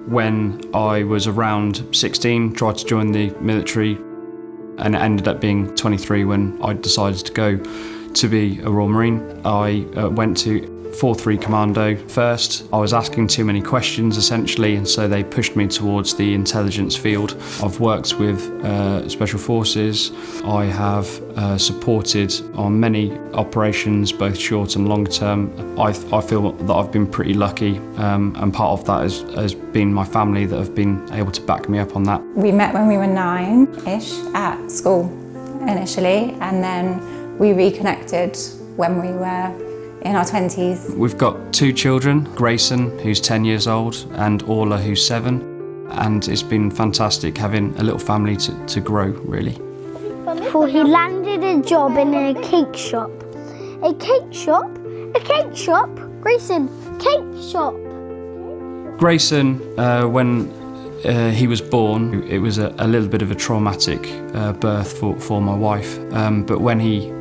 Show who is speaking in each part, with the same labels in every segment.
Speaker 1: When I was around 16, tried to join the military, and it ended up being 23 when I decided to go to be a Royal Marine. I went to 4-3 Commando first. I was asking too many questions essentially, and so they pushed me towards the intelligence field. I've worked with Special Forces. I have supported on many operations, both short and long term. I feel that I've been pretty lucky, and part of that has been my family that have been able to back me up on that.
Speaker 2: We met when we were 9-ish at school initially, and then we reconnected when we were in our 20s.
Speaker 1: We've got 2 children, Grayson, who's 10 years old, and Orla, who's 7. And it's been fantastic having a little family to grow, really.
Speaker 3: For he landed a job in a cake shop. A cake shop? A cake shop? Grayson, cake shop.
Speaker 1: Grayson, when he was born, it was a little bit of a traumatic birth for my wife, but when he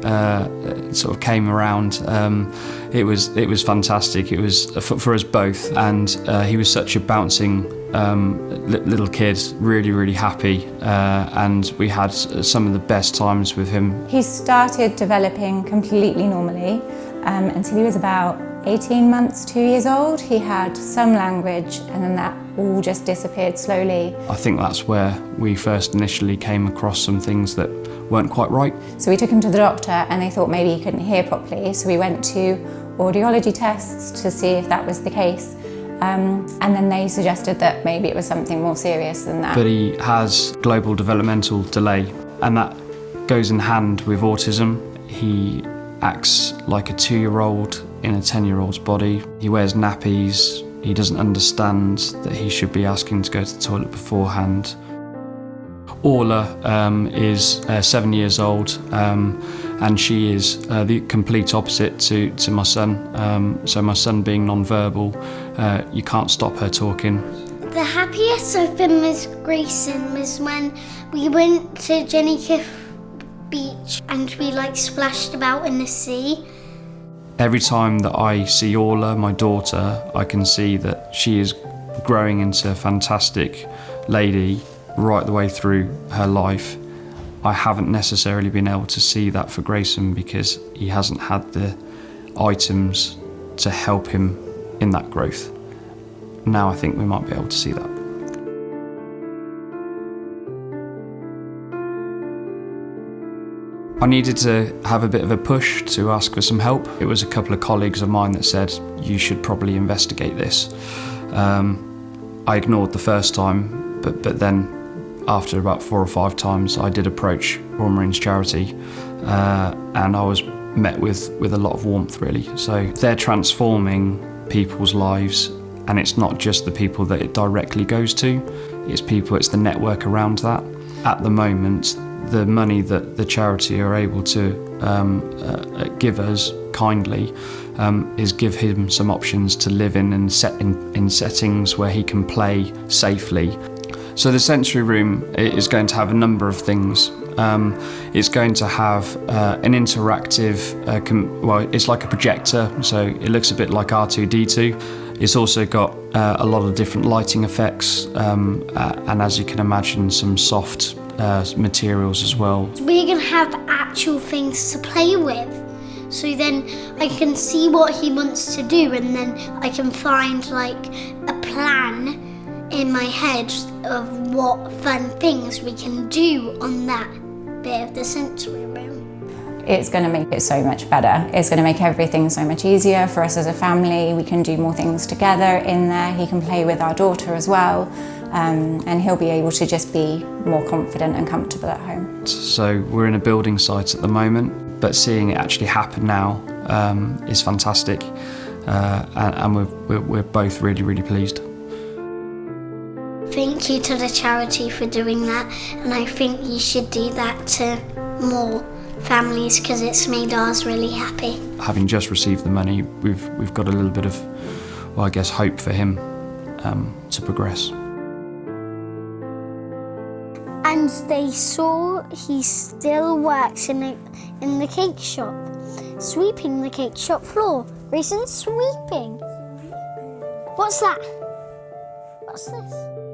Speaker 1: sort of came around, it was fantastic. It was for us both, and he was such a bouncing little kid, really happy, and we had some of the best times with him.
Speaker 2: He started developing completely normally until he was about 18 months, 2 years old. He had some language, and then that all just disappeared slowly.
Speaker 1: I think that's where we first initially came across some things that weren't quite right.
Speaker 2: So we took him to the doctor, and they thought maybe he couldn't hear properly, so we went to audiology tests to see if that was the case. And then they suggested that maybe it was something more serious than that.
Speaker 1: But he has global developmental delay, and that goes in hand with autism. He acts like a 2-year-old in a 10-year-old's body. He wears nappies. He doesn't understand that he should be asking to go to the toilet beforehand. Orla is 7 years old, and she is the complete opposite to my son. So my son being non-verbal, you can't stop her talking.
Speaker 3: The happiest I've been with Grayson was when we went to Jenny Cliff Beach and we splashed about in the sea.
Speaker 1: Every time that I see Orla, my daughter, I can see that she is growing into a fantastic lady right the way through her life. I haven't necessarily been able to see that for Grayson because he hasn't had the items to help him in that growth. Now I think we might be able to see that. I needed to have a bit of a push to ask for some help. It was a couple of colleagues of mine that said, you should probably investigate this. I ignored the first time, but then after about 4 or 5 times, I did approach Royal Marines Charity, and I was met with a lot of warmth, really. So they're transforming people's lives, and it's not just the people that it directly goes to, it's the network around that. At the moment, the money that the charity are able to give us kindly is give him some options to live in settings where he can play safely. So the sensory room is going to have a number of things. It's going to have an interactive, it's like a projector, so it looks a bit like R2-D2. It's also got a lot of different lighting effects, and as you can imagine, some soft materials as well.
Speaker 3: We're going to have actual things to play with, so then I can see what he wants to do, and then I can find a plan in my head of what fun things we can do on that bit of the sensory room.
Speaker 2: It's going to make it so much better. It's going to make everything so much easier for us as a family. We can do more things together in there. He can play with our daughter as well, and he'll be able to just be more confident and comfortable at home. So
Speaker 1: we're in a building site at the moment, but seeing it actually happen now is fantastic, and we're both really pleased.
Speaker 3: Thank you to the charity for doing that, and I think you should do that to more families because it's made ours really happy. Having
Speaker 1: just received the money, we've got a little bit of, well, I guess, hope for him to progress.
Speaker 3: And they saw he still works in the cake shop, sweeping the cake shop floor. Grayson, sweeping. What's that? What's this?